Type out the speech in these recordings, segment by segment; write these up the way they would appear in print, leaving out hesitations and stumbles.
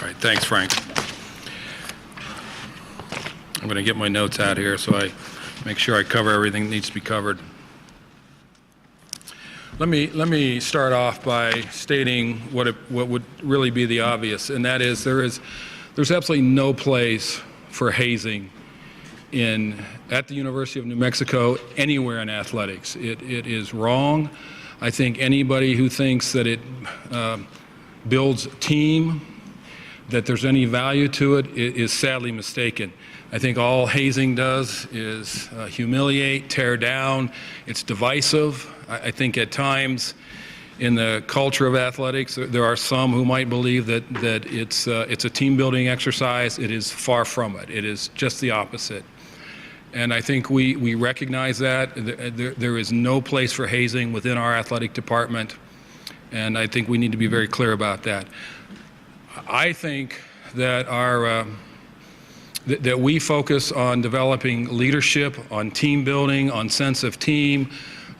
right, thanks, Frank. I'm going to get my notes out here so I make sure I cover everything that needs to be covered. Let me start off by stating what would really be the obvious, and that is there's absolutely no place for hazing at the University of New Mexico anywhere in athletics. It is wrong. I think anybody who thinks that it builds team, that there's any value to it, is sadly mistaken. I think all hazing does is humiliate, tear down. It's divisive. I think at times in the culture of athletics, there are some who might believe that it's a team-building exercise. It is far from it. It is just the opposite. And I think we recognize that. There is no place for hazing within our athletic department, and I think we need to be very clear about that. I think that that we focus on developing leadership, on team building, on sense of team,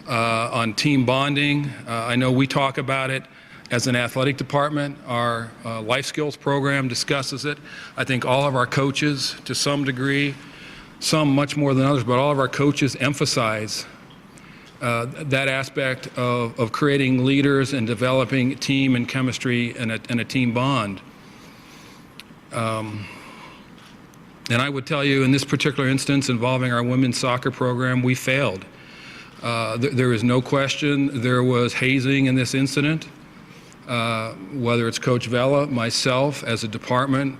on team bonding. I know we talk about it as an athletic department. Our life skills program discusses it. I think all of our coaches, to some degree, some much more than others, but all of our coaches emphasize that aspect of creating leaders and developing team and chemistry and a team bond. And I would tell you, in this particular instance involving our women's soccer program, we failed. There is no question there was hazing in this incident. Whether it's Coach Vela, myself, as a department,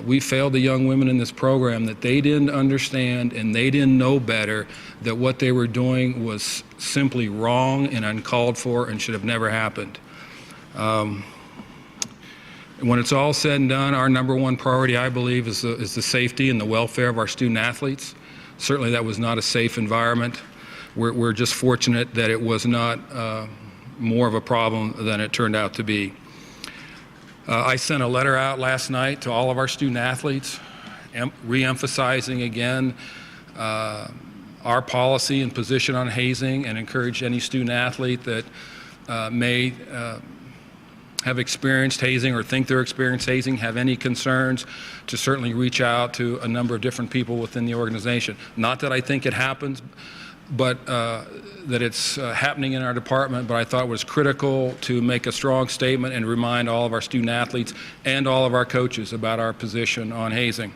we failed the young women in this program that they didn't understand and they didn't know better, that what they were doing was simply wrong and uncalled for and should have never happened. When it's all said and done, our number one priority, I believe, is the safety and the welfare of our student athletes. Certainly that was not a safe environment. We're just fortunate that it was not more of a problem than it turned out to be. I sent a letter out last night to all of our student athletes, re-emphasizing again our policy and position on hazing, and encourage any student athlete that may have experienced hazing or think they're experienced hazing, have any concerns, to certainly reach out to a number of different people within the organization. Not that I think it happens, but that it's happening in our department, but I thought it was critical to make a strong statement and remind all of our student athletes and all of our coaches about our position on hazing.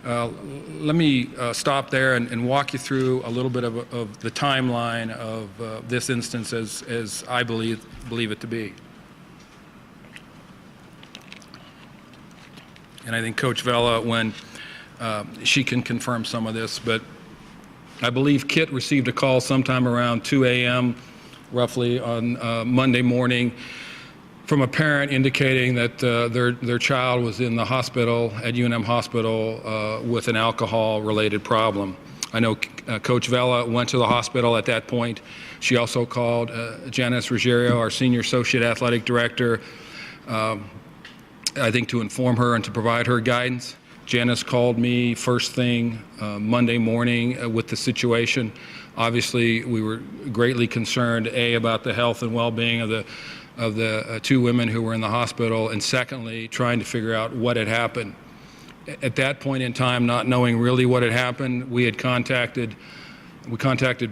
Let me stop there and walk you through a little bit of the timeline of this instance as I believe it to be. And I think Coach Vela, when she can confirm some of this, but I believe Kit received a call sometime around 2 a.m. roughly on Monday morning from a parent indicating that their child was in the hospital at UNM Hospital with an alcohol-related problem. I know Coach Vela went to the hospital at that point. She also called Janice Ruggiero, our Senior Associate Athletic Director, I think to inform her and to provide her guidance. Janice called me first thing Monday morning with the situation. Obviously, we were greatly concerned, A, about the health and well-being of the two women who were in the hospital, and secondly, trying to figure out what had happened. At that point in time, not knowing really what had happened, we contacted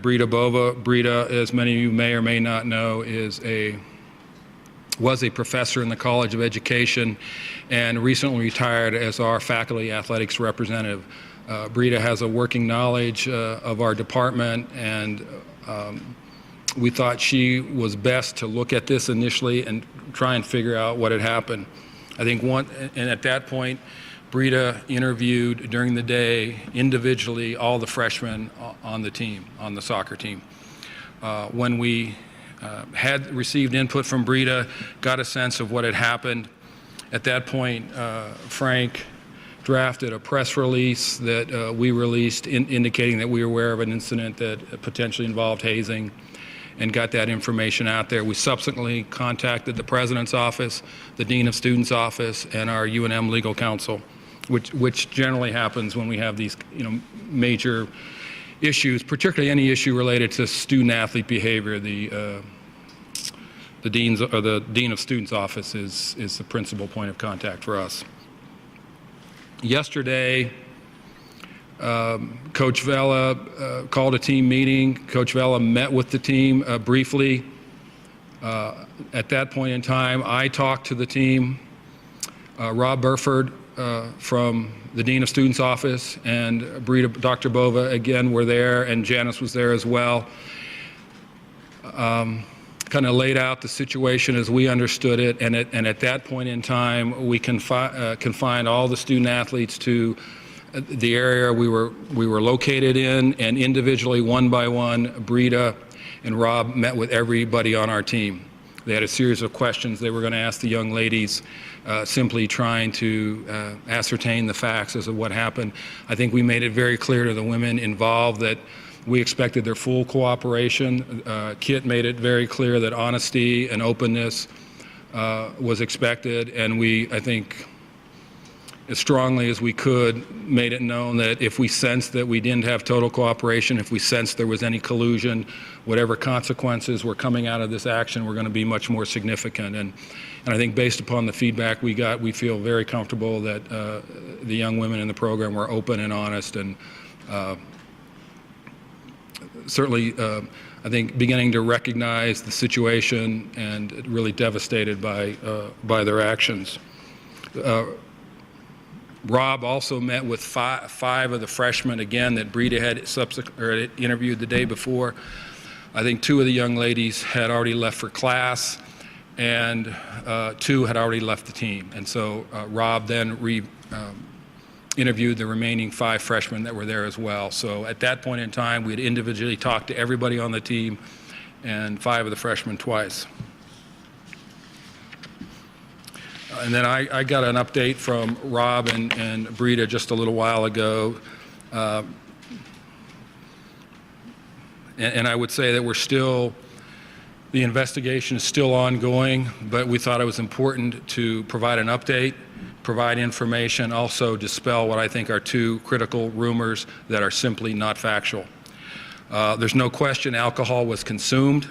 Brita Bova. Brita, as many of you may or may not know, was a professor in the College of Education and recently retired as our faculty athletics representative. Brita has a working knowledge of our department, and we thought she was best to look at this initially and try and figure out what had happened. I think and at that point, Brita interviewed during the day individually all the freshmen on the team, on the soccer team. When we had received input from Brita, got a sense of what had happened. At that point, Frank drafted a press release that we released indicating that we were aware of an incident that potentially involved hazing, and got that information out there. We subsequently contacted the president's office, the dean of students' office, and our UNM legal counsel, which generally happens when we have these major issues, particularly any issue related to student-athlete behavior. the Dean of Students office is the principal point of contact for us. Yesterday, Coach Vela called a team meeting. Coach Vela met with the team briefly. At that point in time, I talked to the team. Rob Burford from the Dean of Students office and Dr. Bova again were there, and Janice was there as well. Kind of laid out the situation as we understood it, and at that point in time, we confined all the student athletes to the area we were located in, and individually, one by one, Brita and Rob met with everybody on our team. They had a series of questions they were going to ask the young ladies, simply trying to ascertain the facts as to what happened. I think we made it very clear to the women involved that we expected their full cooperation. Kit made it very clear that honesty and openness was expected, and we, I think, as strongly as we could, made it known that if we sensed that we didn't have total cooperation, if we sensed there was any collusion, whatever consequences were coming out of this action were going to be much more significant. And I think based upon the feedback we got, we feel very comfortable that the young women in the program were open and honest, and certainly, I think, beginning to recognize the situation and really devastated by their actions. Rob also met with five of the freshmen, again, that Brita had interviewed the day before. I think 2 of the young ladies had already left for class, and 2 had already left the team. And so Rob then interviewed the remaining 5 freshmen that were there as well. So at that point in time, we had individually talked to everybody on the team and 5 of the freshmen twice. And then I got an update from Rob and Brita just a little while ago. And I would say that the investigation is still ongoing, but we thought it was important to provide an update, provide information, also dispel what I think are 2 critical rumors that are simply not factual. There's no question alcohol was consumed.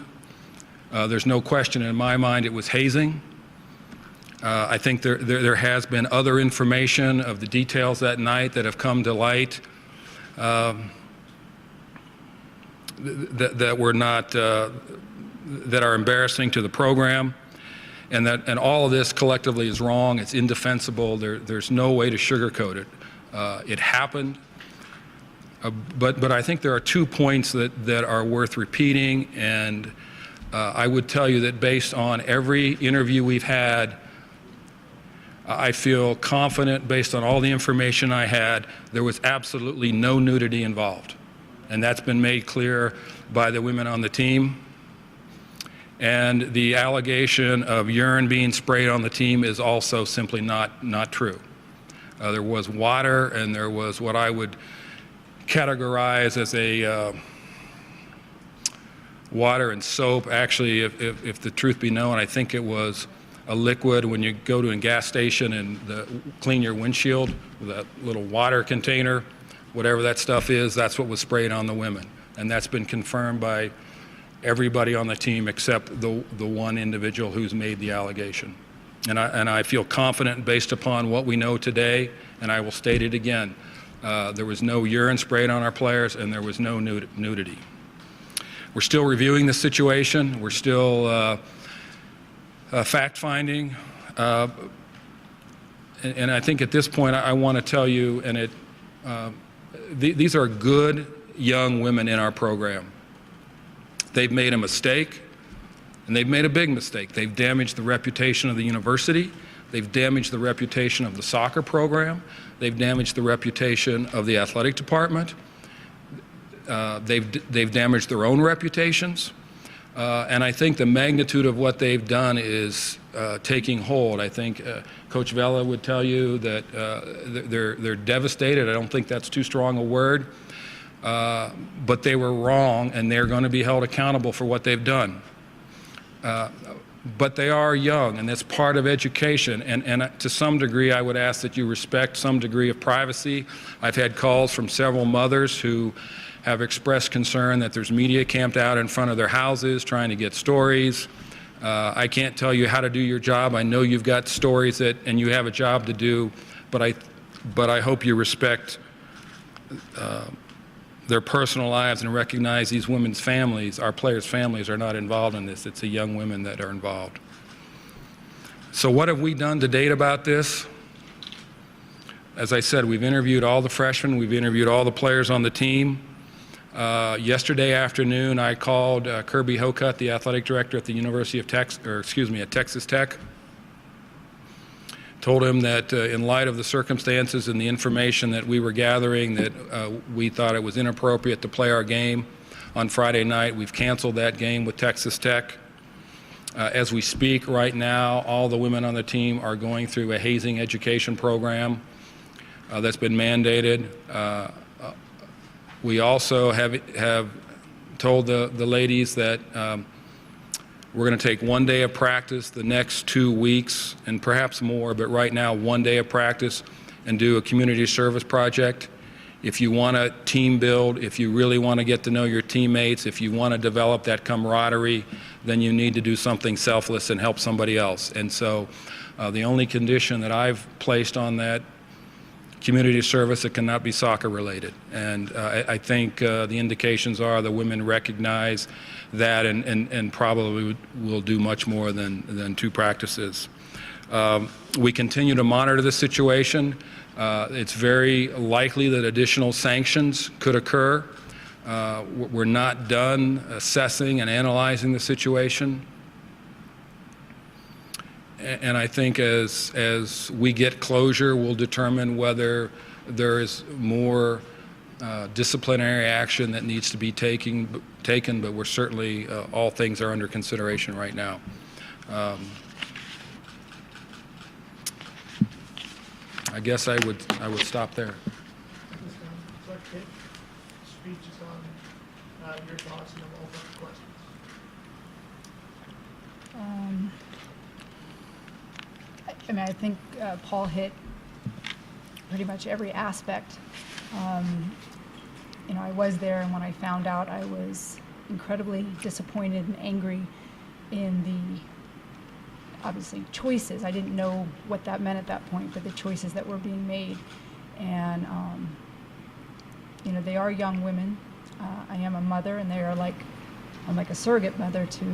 There's no question in my mind it was hazing. I think there has been other information of the details that night that have come to light that were not that are embarrassing to the program, and all of this collectively is wrong. It's indefensible. There's no way to sugarcoat it. It happened, but I think there are 2 points that are worth repeating, and I would tell you that based on every interview we've had, I feel confident, based on all the information I had, there was absolutely no nudity involved. And that's been made clear by the women on the team. And the allegation of urine being sprayed on the team is also simply not true. There was water, and there was what I would categorize as a water and soap. Actually, if the truth be known, I think it was a liquid when you go to a gas station and clean your windshield with that little water container, whatever that stuff is, that's what was sprayed on the women. And that's been confirmed by everybody on the team except the one individual who's made the allegation. And I feel confident based upon what we know today, and I will state it again, there was no urine sprayed on our players, and there was no nudity. We're still reviewing the situation. We're still fact-finding, and I think at this point I want to tell you, and these are good young women in our program. They've made a mistake, and they've made a big mistake. They've damaged the reputation of the university. They've damaged the reputation of the soccer program. They've damaged the reputation of the athletic department. They've damaged their own reputations. And I think the magnitude of what they've done is taking hold. I think Coach Vela would tell you that they're devastated. I don't think that's too strong a word. But they were wrong, and they're going to be held accountable for what they've done. But they are young, and that's part of education. And to some degree, I would ask that you respect some degree of privacy. I've had calls from several mothers who have expressed concern that there's media camped out in front of their houses trying to get stories. I can't tell you how to do your job. I know you've got stories and you have a job to do, but I hope you respect their personal lives and recognize these women's families, our players' families, are not involved in this. It's the young women that are involved. So what have we done to date about this? As I said, we've interviewed all the freshmen, we've interviewed all the players on the team. Yesterday afternoon, I called Kirby Hocutt, the athletic director at the University of at Texas Tech. Told him that in light of the circumstances and the information that we were gathering, that we thought it was inappropriate to play our game on Friday night. We've canceled that game with Texas Tech. As we speak right now, all the women on the team are going through a hazing education program that's been mandated. We also have told the ladies that we're going to take 1 day of practice the next 2 weeks, and perhaps more, but right now 1 day of practice, and do a community service project. If you want to team build, if you really want to get to know your teammates, if you want to develop that camaraderie, then you need to do something selfless and help somebody else. And so the only condition that I've placed on that community service, it cannot be soccer related. And I think the indications are the women recognize that and probably will do much more than 2 practices. We continue to monitor the situation. It's very likely that additional sanctions could occur. We're not done assessing and analyzing the situation. And I think as we get closure, we'll determine whether there is more disciplinary action that needs to be taken, but we're certainly, all things are under consideration right now. I guess I would stop there. Speeches on your thoughts, and then we'll open for questions. I mean, I think Paul hit pretty much every aspect. You know, I was there, and when I found out, I was incredibly disappointed and angry in the, obviously, choices. I didn't know what that meant at that point, but the choices that were being made. And, you know, they are young women. I am a mother, and they are I'm like a surrogate mother to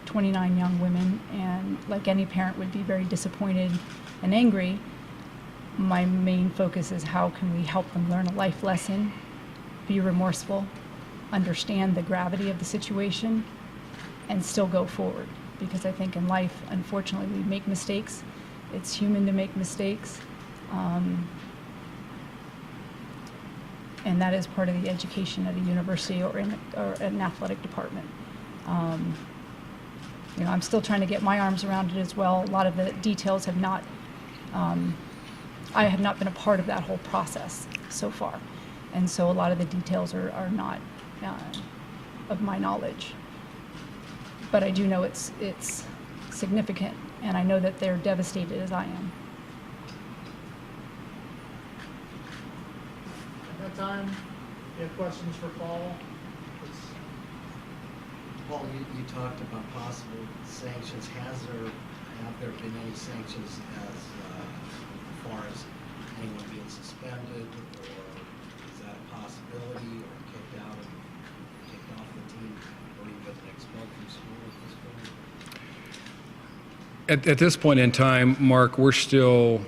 29 young women, and like any parent would be very disappointed and angry. My main focus is how can we help them learn a life lesson, be remorseful, understand the gravity of the situation, and still go forward. Because I think in life, unfortunately, we make mistakes. It's human to make mistakes. And that is part of the education at a university or an athletic department. You know, I'm still trying to get my arms around it as well. A lot of the details have not, I have not been a part of that whole process so far. And so a lot of the details are not of my knowledge. But I do know it's significant, and I know that they're devastated as I am. At that time, you have questions for Paul? Paul, you talked about possible sanctions. Have there been any sanctions as far as anyone being suspended, or is that a possibility, or kicked out and kicked off the team, or even expelled from school at this point? At this point in time, Mark, we're still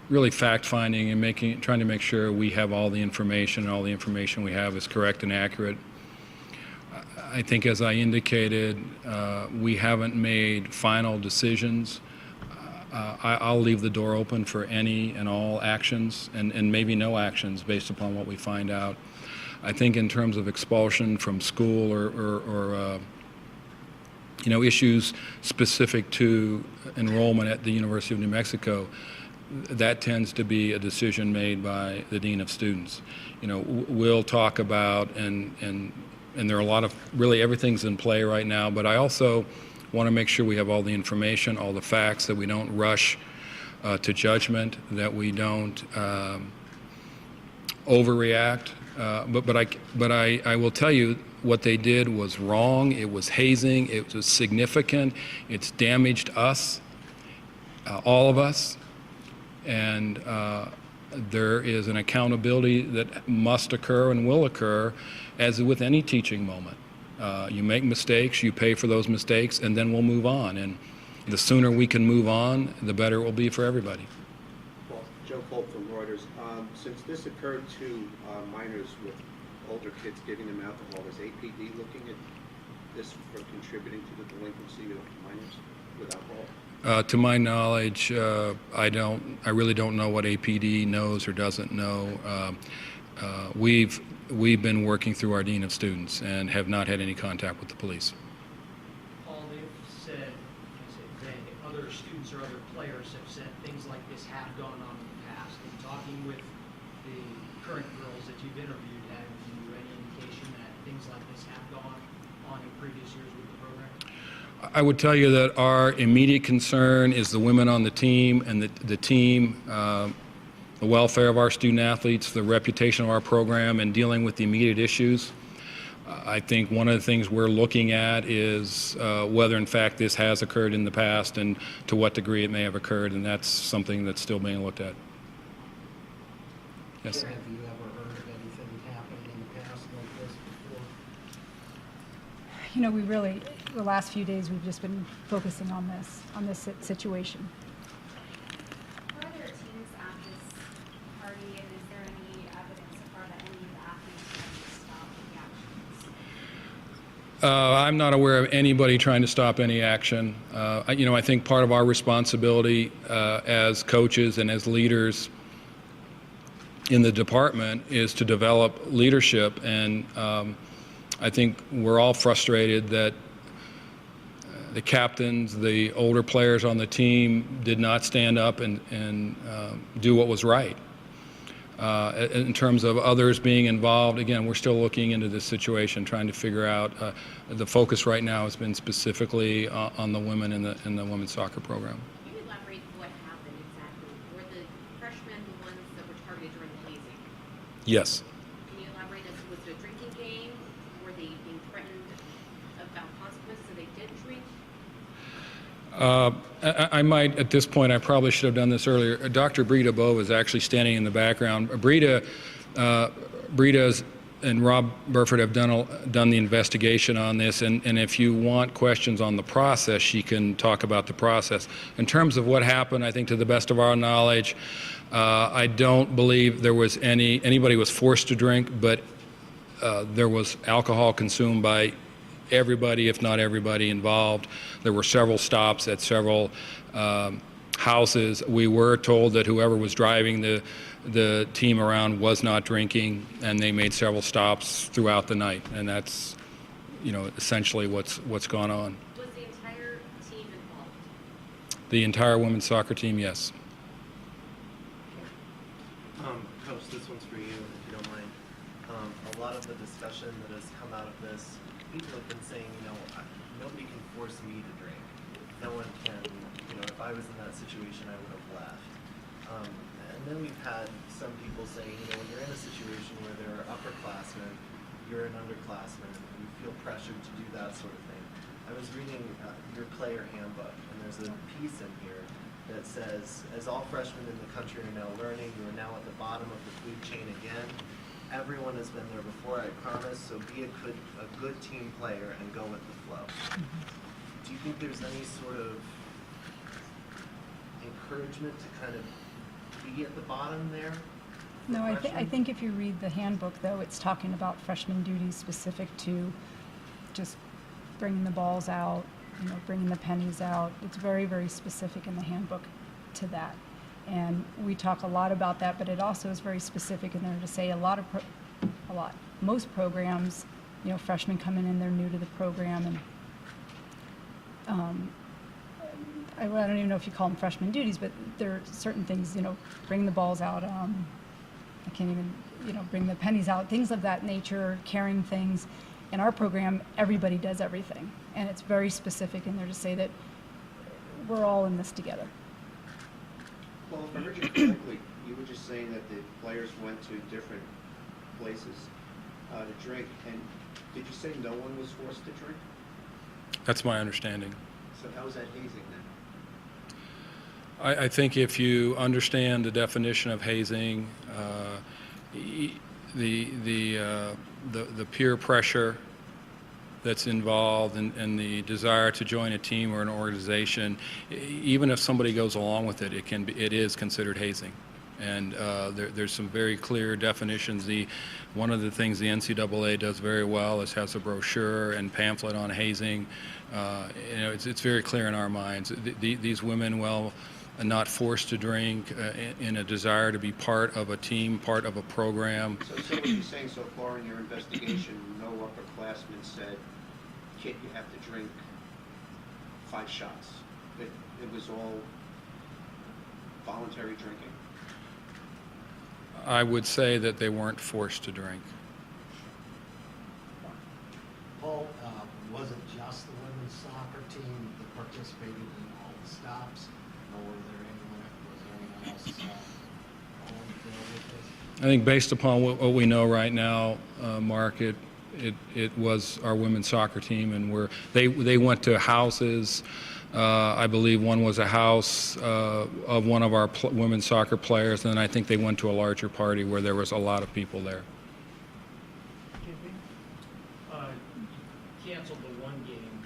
really fact-finding and trying to make sure we have all the information, and all the information we have is correct and accurate. I think, as I indicated, we haven't made final decisions. I'll leave the door open for any and all actions, and maybe no actions based upon what we find out. I think in terms of expulsion from school or you know, issues specific to enrollment at the University of New Mexico, that tends to be a decision made by the Dean of Students. You know, we'll talk about, and there are a lot of, really everything's in play right now, but I also want to make sure we have all the information, all the facts, that we don't rush to judgment, that we don't overreact. But I will tell you, what they did was wrong. It was hazing. It was significant. It's damaged us, all of us, and there is an accountability that must occur and will occur, as with any teaching moment. You make mistakes, you pay for those mistakes, and then we'll move on. And the sooner we can move on, the better it will be for everybody. Well, Joe Pope from Reuters. Since this occurred to minors with older kids giving them alcohol, is APD looking at this for contributing to the delinquency of minors with alcohol? To my knowledge, I really don't know what APD knows or doesn't know. We've been working through our dean of students and have not had any contact with the police. Paul, they've said, other students or other players have said things like this have gone on in the past. In talking with the current girls that you've interviewed, have you any indication that things like this have gone on in previous years with the program? I would tell you that our immediate concern is the women on the team and the team, the welfare of our student athletes, the reputation of our program, and dealing with the immediate issues. I think one of the things we're looking at is whether in fact this has occurred in the past and to what degree it may have occurred, and that's something that's still being looked at. Yes? Have you ever heard of anything happening in the past like this before? You know, we really, the last few days, we've just been focusing on this situation. Were there teams at this party, and is there any evidence so far that any of the athletes tried to stop the actions? I'm not aware of anybody trying to stop any action. I think part of our responsibility as coaches and as leaders in the department is to develop leadership, and I think we're all frustrated that the captains, the older players on the team did not stand up and do what was right. In terms of others being involved, again, we're still looking into this situation, trying to figure out. The focus right now has been specifically on the women in the women's soccer program. Can you elaborate what happened exactly? Were the freshmen the ones that were targeted during the hazing? Yes. Can you elaborate as was it a drinking game? Were they being threatened about consequences so they did drink? I might, at this point, I probably should have done this earlier. Dr. Brita Bove is actually standing in the background. Brita's and Rob Burford have done the investigation on this, and if you want questions on the process, she can talk about the process. In terms of what happened, I think to the best of our knowledge, I don't believe there was anybody was forced to drink, but there was alcohol consumed by everybody, if not everybody involved. There were several stops at several houses. We were told that whoever was driving the team around was not drinking, and they made several stops throughout the night, and that's, essentially what's gone on. Was the entire team involved? The entire women's soccer team, yes. Coach, this one's for you, if you don't mind. A lot of the discussion that has come out of this, people have been saying, nobody can force me to drink. No one can, if I was in that situation, I would have left. And then we've had some people say, when you're in a situation where there are upperclassmen, you're an underclassman, and you feel pressured to do that sort of thing. I was reading your player handbook, and there's a piece in here that says, as all freshmen in the country are now learning, you are now at the bottom of the food chain again. Everyone has been there before, I promise, so be a good team player and go with the flow. Do you think there's any sort of encouragement to kind of be at the bottom there? No, I think if you read the handbook, though, it's talking about freshman duties specific to just bringing the balls out, bringing the pennies out. It's very, very specific in the handbook to that. And we talk a lot about that, but it also is very specific in there to say most programs, freshmen come in and they're new to the program, and I don't even know if you call them freshman duties, but there are certain things, bring the balls out, I can't even, bring the pennies out, things of that nature, carrying things. In our program, everybody does everything, and it's very specific in there to say that we're all in this together. Well, if I heard you correctly, you were just saying that the players went to different places to drink, and Did you say no one was forced to drink? That's my understanding. So how is that hazing then? I think if you understand the definition of hazing, the peer pressure that's involved and the desire to join a team or an organization, even if somebody goes along with it, it is considered hazing. And there's some very clear definitions. One of the things the NCAA does very well is has a brochure and pamphlet on hazing. It's very clear in our minds. These women, well, are not forced to drink in a desire to be part of a team, part of a program. So what you're saying so far in your investigation, no upperclassmen said, kid, you have to drink 5 shots. It was all voluntary drinking? I would say that they weren't forced to drink. Paul, was it just the women's soccer team that participated in all the stops, or was there anyone else on the field with this? I think based upon what we know right now, Mark, it was our women's soccer team, and they went to houses. I believe one was a house of one of our women's soccer players, and then I think they went to a larger party where there was a lot of people there. You canceled the one game.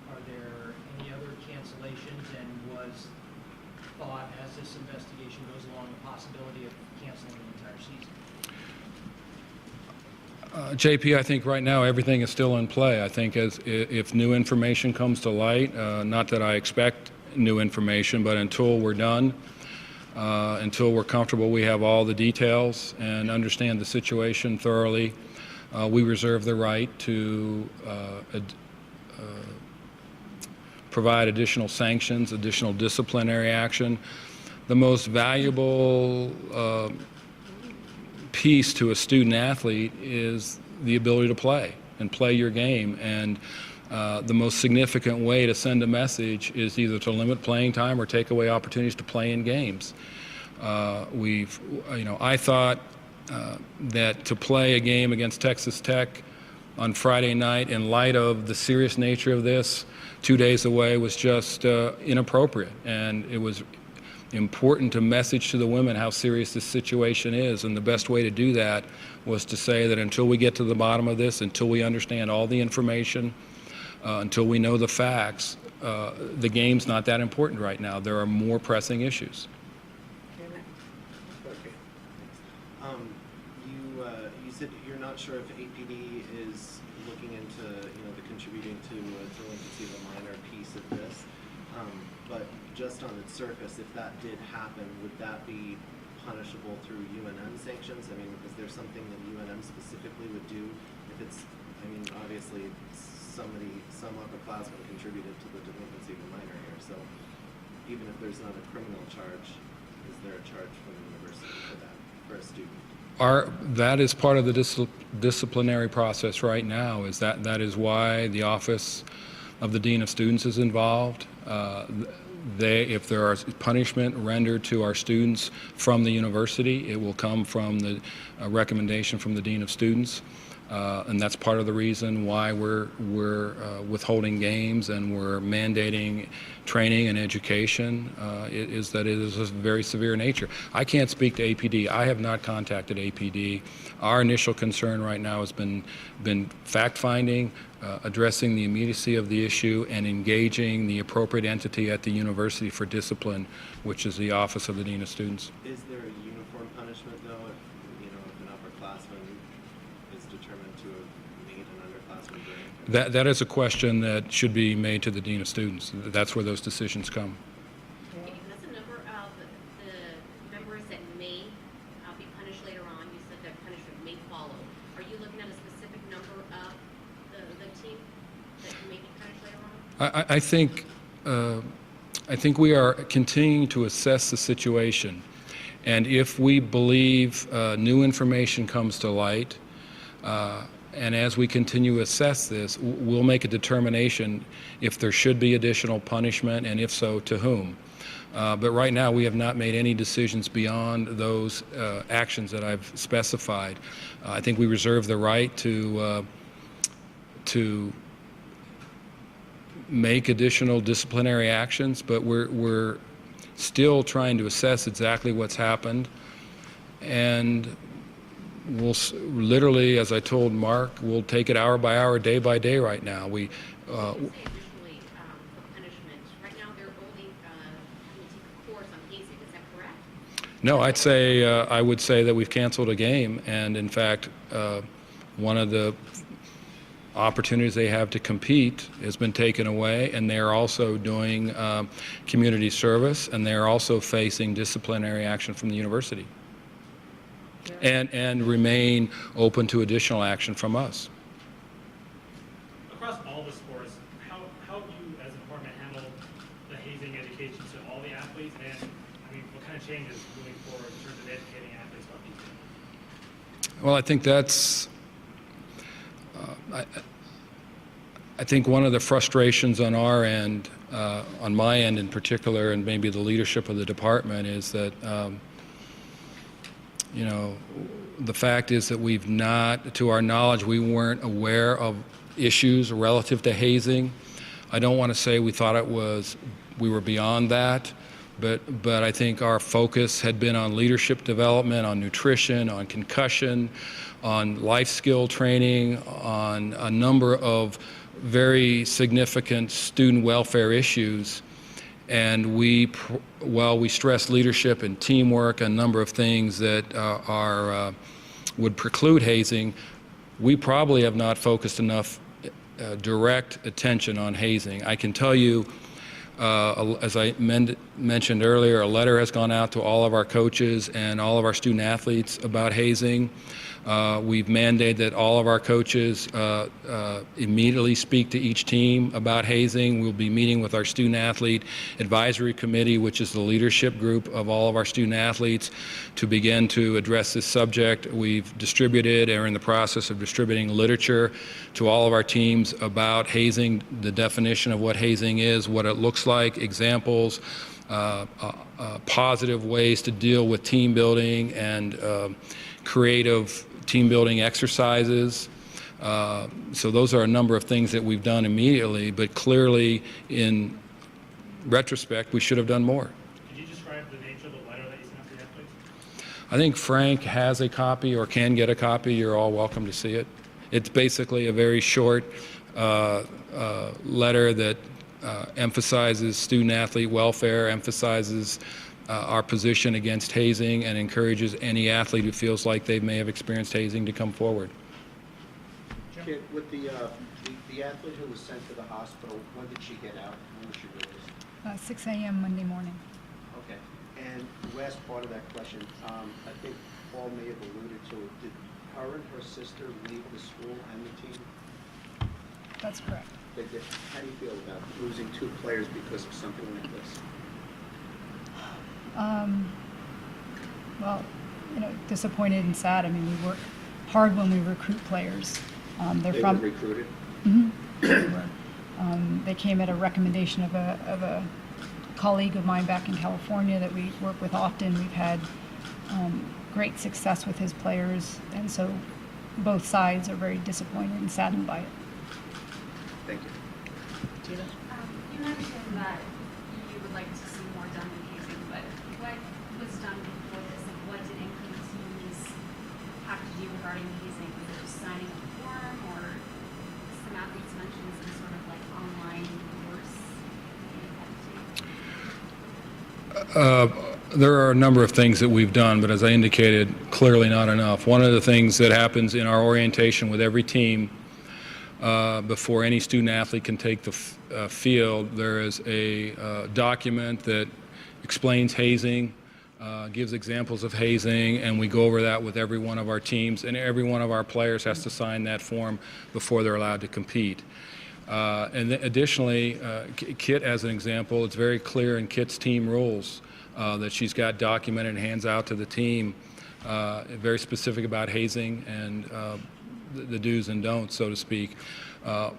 Are there any other cancellations, and was thought as this investigation goes along the possibility of canceling the entire season? JP, I think right now everything is still in play. I think if new information comes to light, not that I expect new information, but until we're done, until we're comfortable we have all the details and understand the situation thoroughly, we reserve the right to provide additional sanctions, additional disciplinary action. The most valuable piece to a student athlete is the ability to play and play your game, and the most significant way to send a message is either to limit playing time or take away opportunities to play in games. I thought that to play a game against Texas Tech on Friday night in light of the serious nature of this 2 days away was just inappropriate, and it was important to message to the women how serious this situation is, and the best way to do that was to say that until we get to the bottom of this, until we understand all the information, until we know the facts, the game's not that important right now. There are more pressing issues. Okay. You said you're not sure if APD is looking into, the contributing to delinquency of a minor piece of this, but just on its surface, if that did happen, would that be punishable through UNM sanctions? I mean, is there something that UNM specifically would do if it's, obviously some upperclassmen contributed to the delinquency of a minor here, so even if there's not a criminal charge, is there a charge from the university for that, for a student? That is part of the disciplinary process right now. That is why the Office of the Dean of Students is involved. If there is punishment rendered to our students from the university, it will come from the recommendation from the Dean of Students. And that's part of the reason why we're withholding games and we're mandating training and education, is that it is of very severe nature. I can't speak to APD. I have not contacted APD. Our initial concern right now has been fact-finding, addressing the immediacy of the issue, and engaging the appropriate entity at the university for discipline, which is the Office of the Dean of Students. Is there a uniform punishment, though, if an upperclassman is determined to have made an underclassman drink? That is a question that should be made to the Dean of Students. That's where those decisions come. Okay, and that's a number of the members that may be punished later on. You said that punishment may follow. Are you looking at a specific number of the team that may be punished later on? I think we are continuing to assess the situation, and if we believe new information comes to light, and as we continue to assess this, we'll make a determination if there should be additional punishment, and if so, to whom. But right now, we have not made any decisions beyond those actions that I've specified. I think we reserve the right to to make additional disciplinary actions, but we're still trying to assess exactly what's happened. And literally, as I told Mark, we'll take it hour by hour, day by day right now. You say additionally for punishment. Right now, they're only having to take a course on hazing. Is that correct? No, I would say that we've canceled a game, and in fact, one of the opportunities they have to compete has been taken away, and they're also doing community service, and they're also facing disciplinary action from the university, and remain open to additional action from us. Across all the sports, how do you, as a department, handle the hazing education to all the athletes, and I mean, what kind of changes moving forward in terms of educating athletes about hazing? Well, I think that's I think one of the frustrations on our end, on my end in particular, and maybe the leadership of the department, is that you know, the fact is that we've not, to our knowledge, we weren't aware of issues relative to hazing. I don't want to say we thought we were beyond that, but I think our focus had been on leadership development, on nutrition, on concussion, on life skill training, on a number of very significant student welfare issues. And while we stress leadership and teamwork, a number of things that would preclude hazing, we probably have not focused enough direct attention on hazing. I can tell you, as I mentioned earlier, a letter has gone out to all of our coaches and all of our student athletes about hazing. We've mandated that all of our coaches immediately speak to each team about hazing. We'll be meeting with our student athlete advisory committee, which is the leadership group of all of our student athletes, to begin to address this subject. We've distributed and are in the process of distributing literature to all of our teams about hazing, the definition of what hazing is, what it looks like, examples, positive ways to deal with team building, and creative team building exercises. So those are a number of things that we've done immediately, but clearly in retrospect we should have done more. Could you describe the nature of the letter that you sent out to the athletes? I think Frank has a copy or can get a copy. You're all welcome to see it. It's basically a very short letter that emphasizes student athlete welfare, emphasizes our position against hazing, and encourages any athlete who feels like they may have experienced hazing to come forward. Kit, with the athlete who was sent to the hospital, when did she get out? When was she released? 6 a.m. Monday morning. Okay. And the last part of that question, I think Paul may have alluded to it. Did her and her sister leave the school and the team? That's correct. How do you feel about losing two players because of something like this? Well, disappointed and sad. I mean, we work hard when we recruit players. They're They from were recruited? Mm-hmm. They were. They came at a recommendation of a colleague of mine back in California that we work with often. We've had great success with his players, and so both sides are very disappointed and saddened by it. Thank you. Tina? You mentioned that you would like to see more done in hazing, but what was done before this, and what did incoming teams have to do regarding hazing? Was it just signing a form, or some athletes mentioned some sort of like online course that you had to take? There are a number of things that we've done, but as I indicated, clearly not enough. One of the things that happens in our orientation with every team before any student athlete can take the field, there is a document that explains hazing, gives examples of hazing, and we go over that with every one of our teams, and every one of our players has to sign that form before they're allowed to compete. And additionally, Kit, as an example, it's very clear in Kit's team rules that she's got documented and hands out to the team, very specific about hazing and the do's and don'ts, so to speak. A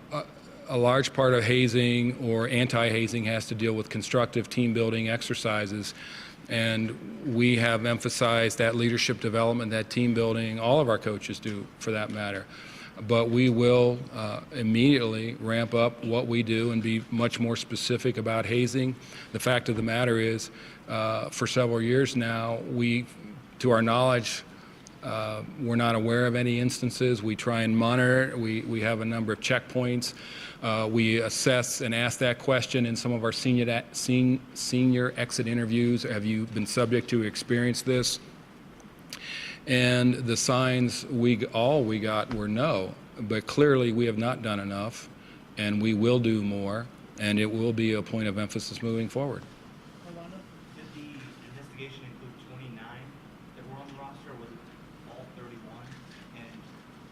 large part of hazing or anti-hazing has to deal with constructive team building exercises, and we have emphasized that leadership development, that team building. All of our coaches do, for that matter. but we will immediately ramp up what we do and be much more specific about hazing. The fact of the matter is, for several years now, to our knowledge, we're not aware of any instances. We try and monitor. We have a number of checkpoints. We assess and ask that question in some of our senior exit interviews. Have you been subject to experience this? And the signs we got were no. But clearly we have not done enough, and we will do more, and it will be a point of emphasis moving forward. Orlando? Did the investigation include 29 that were on the roster, or was it all 31? And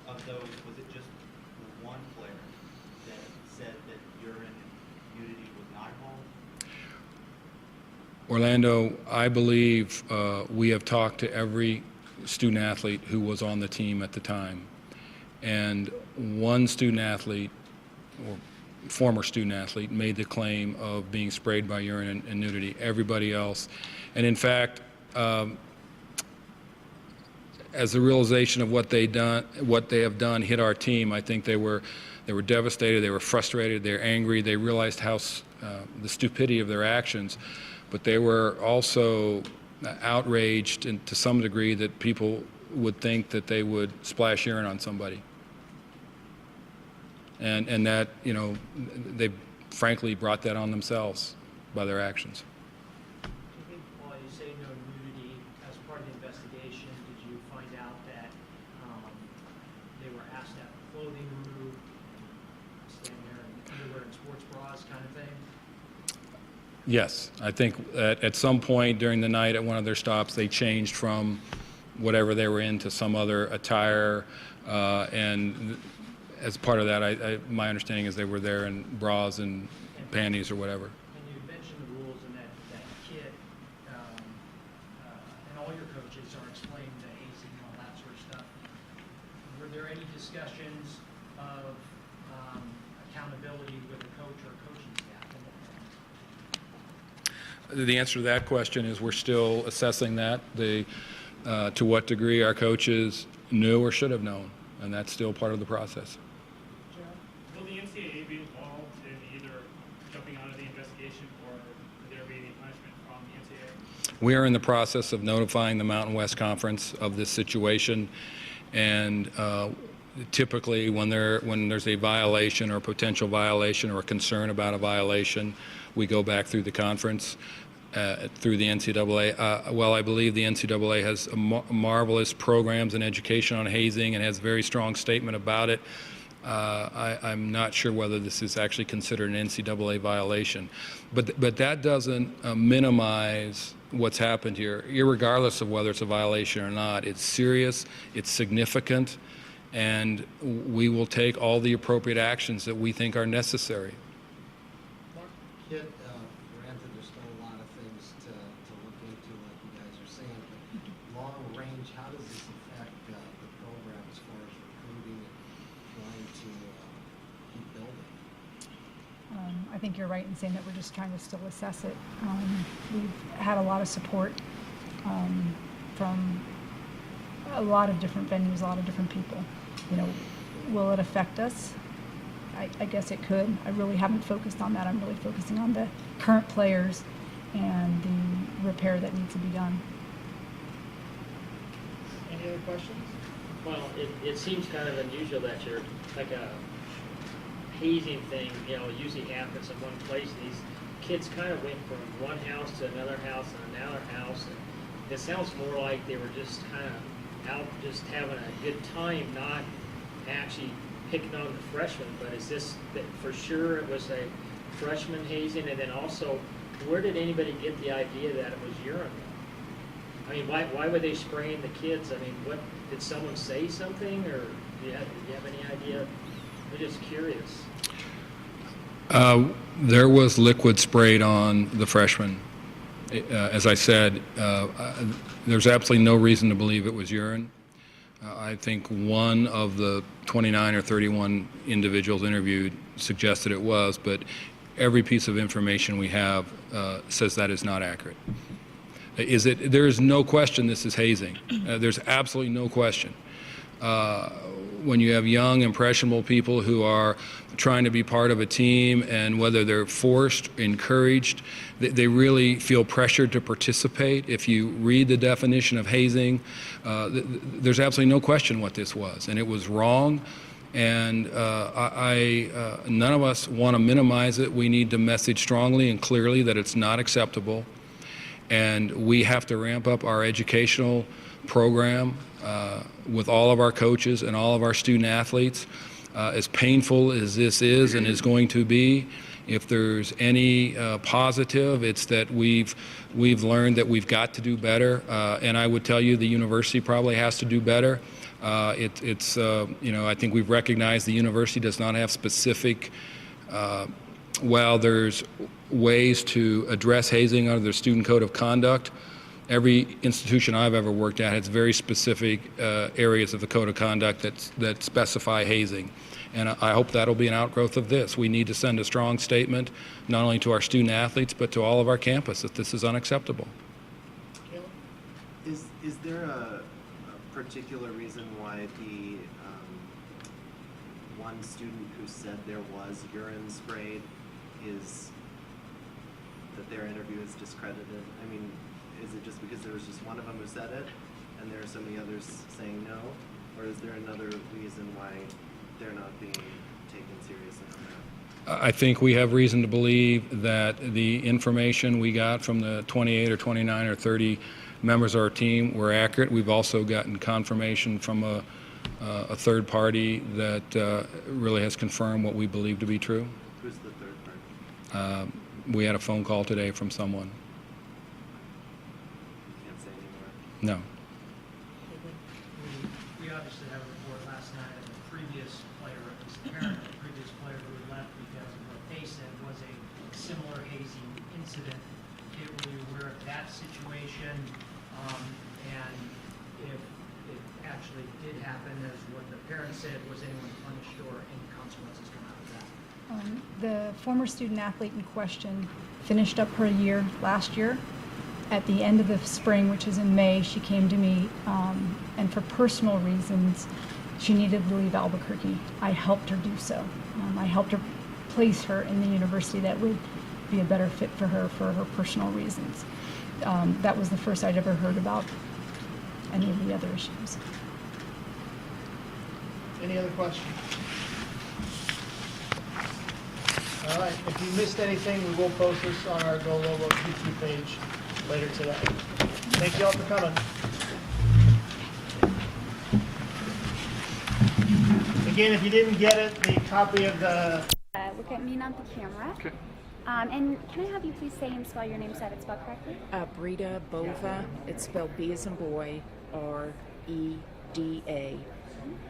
of those, was it just the one player that said that urine and nudity was not involved? Orlando, I believe we have talked to every student athlete who was on the team at the time. And one student athlete, or former student athlete, made the claim of being sprayed by urine and nudity. Everybody else. And in fact, as the realization of what they have done hit our team, I think they were devastated, they were frustrated, they were angry, they realized how the stupidity of their actions, but they were also outraged and to some degree that people would think that they would splash urine on somebody. And that, you know, they frankly brought that on themselves by their actions. While you say no nudity, as part of the investigation, did you find out that they were asked to have clothing removed, stand there in underwear and sports bras kind of thing? Yes, I think at some point during the night at one of their stops, they changed from whatever they were in to some other attire, and as part of that, my understanding is they were there in bras and panties or whatever. And you mentioned the rules and that kid, and all your coaches are explaining the hazing and all that sort of stuff. Were there any discussions of accountability with a coach or coaching staff? The answer to that question is we're still assessing that. To what degree our coaches knew or should have known, and that's still part of the process. Will the NCAA be involved in either jumping out of the investigation, or will there be any punishment from the NCAA? We are in the process of notifying the Mountain West Conference of this situation, and typically when there's a violation or a potential violation or a concern about a violation, we go back through the conference, through the NCAA. Well, I believe the NCAA has marvelous programs in education on hazing and has a very strong statement about it. I'm not sure whether this is actually considered an NCAA violation. But that doesn't minimize what's happened here, irregardless of whether it's a violation or not. It's serious, it's significant, and we will take all the appropriate actions that we think are necessary. Kit, granted, there's still a lot of things to look into, like you guys are saying, but long range, how does this affect the program as far as recruiting and trying to keep building? I think you're right in saying that we're just trying to still assess it. We've had a lot of support from a lot of different venues, a lot of different people. You know, will it affect us? I guess it could. I really haven't focused on that. I'm really focusing on the current players and the repair that needs to be done. Any other questions? Well, it seems kind of unusual that you're like a hazing thing, you know, usually happens in one place. These kids kind of went from one house to another house and another house. And it sounds more like they were just kind of out just having a good time, not actually picking on the freshmen. But is this that for sure it was a freshman hazing? And then also, where did anybody get the idea that it was urine? I mean, why were they spraying the kids? I mean, what did someone say something, or do you have any idea? I'm just curious. There was liquid sprayed on the freshmen. As I said, there's absolutely no reason to believe it was urine. I think one of the 29 or 31 individuals interviewed suggested it was, but every piece of information we have says that is not accurate. There is no question this is hazing. There's absolutely no question. when you have young, impressionable people who are trying to be part of a team, and whether they're forced, encouraged, they really feel pressured to participate. If you read the definition of hazing, there's absolutely no question what this was, and it was wrong. And none of us want to minimize it. We need to message strongly and clearly that it's not acceptable. And we have to ramp up our educational program with all of our coaches and all of our student athletes. As painful as this is and is going to be, if there's any positive, it's that we've learned that we've got to do better. And I would tell you the university probably has to do better. I think we've recognized the university does not have specific, while there's ways to address hazing under their student code of conduct. Every institution I've ever worked at has very specific areas of the code of conduct that specify hazing. And I hope that'll be an outgrowth of this. We need to send a strong statement, not only to our student athletes, but to all of our campus, that this is unacceptable. Is there a particular reason why the one student who said there was urine sprayed that their interview is discredited? I mean, is it just because there was just one of them who said it and there are so many others saying no? Or is there another reason why they're not being taken seriously on that? I think we have reason to believe that the information we got from the 28 or 29 or 30 members of our team were accurate. We've also gotten confirmation from a third party that really has confirmed what we believe to be true. Who's the third party? We had a phone call today from someone. Can't say anymore. No. We obviously have a report last night of a previous player, at least apparently a previous player who had left because of what they said was a similar hazing incident. Were you aware of that situation? And if it actually did happen as what the parents said, was anyone punished or any consequences come out of that? The former student athlete in question finished up her year last year. At the end of the spring, which is in May, she came to me, and for personal reasons, she needed to leave Albuquerque. I helped her do so. I helped her place her in the university that would be a better fit for her personal reasons. That was the first I'd ever heard about any of the other issues. Any other questions? All right, if you missed anything, we will post this on our Go Lobo YouTube page later today. Thank you all for coming. Again, if you didn't get it, the copy of the... Look at me, not the camera. Okay. And can I have you please say and spell your name so that it's spelled correctly? Breda Bova. It's spelled B as in boy, R-E-D-A.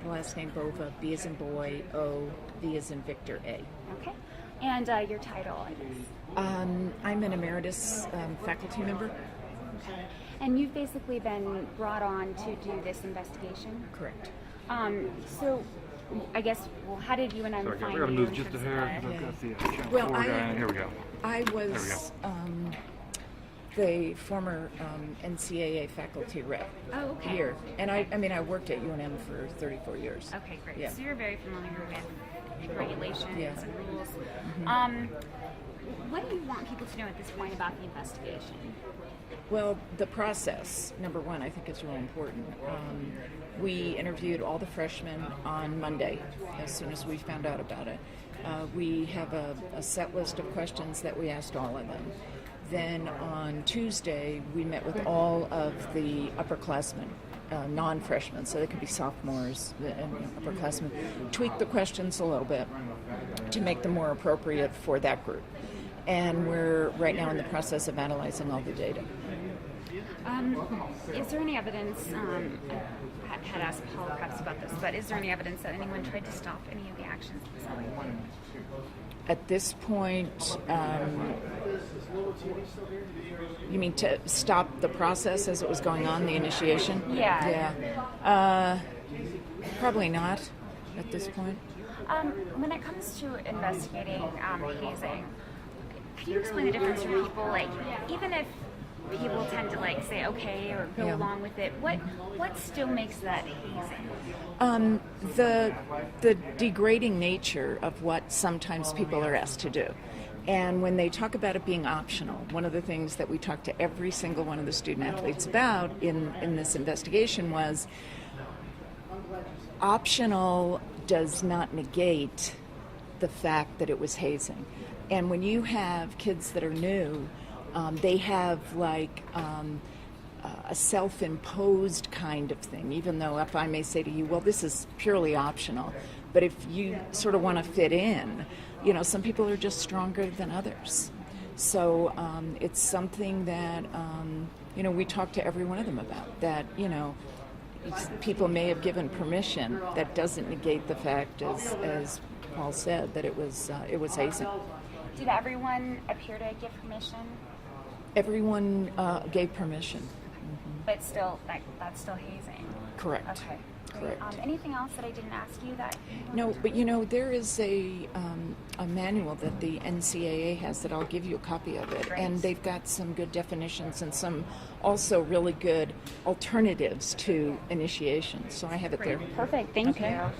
The last name Bova, B as in boy, O, V as in Victor, A. Okay. And your title, I guess. I'm an emeritus faculty member. Okay. And you've basically been brought on to do this investigation? Correct. So, I guess, well, how did UNM find you? We're going to move just a hair. Well, Here we go. I was the former NCAA faculty rep here. And I worked at UNM for 34 years. Okay, great. Yeah. So you're very familiar with regulations and rules. Mm-hmm. What do you want people to know at this point about the investigation? Well, the process, number one, I think is really important. We interviewed all the freshmen on Monday as soon as we found out about it. We have a set list of questions that we asked all of them. Then on Tuesday, we met with all of the upperclassmen, non-freshmen, so they could be sophomores and upperclassmen, tweak the questions a little bit to make them more appropriate for that group. And we're right now in the process of analyzing all the data. Is there any evidence, I had asked Paul perhaps about this, but is there any evidence that anyone tried to stop any of the actions? At this point, you mean to stop the process as it was going on, the initiation? Yeah. Yeah. Probably not at this point. When it comes to investigating hazing, can you explain the difference for people? Like, even if people tend to like say okay or go Yeah. along with it. What still makes that hazing? The degrading nature of what sometimes people are asked to do. And when they talk about it being optional, one of the things that we talked to every single one of the student athletes about in this investigation was optional does not negate the fact that it was hazing. And when you have kids that are new, they have like a self-imposed kind of thing, even though if I may say to you, well, this is purely optional, but if you sort of want to fit in, you know, some people are just stronger than others. So it's something that, you know, we talk to every one of them about, that, you know, people may have given permission. That doesn't negate the fact, as Paul said, that it was hazing. Did everyone appear to give permission? Everyone gave permission. But still, that's still hazing. Correct. Okay. Correct. Anything else that I didn't ask you that? No, but you know, there is a manual that the NCAA has that I'll give you a copy of it. Great. And they've got some good definitions and some also really good alternatives to initiation. So I have it there. Perfect. Thank Okay. you.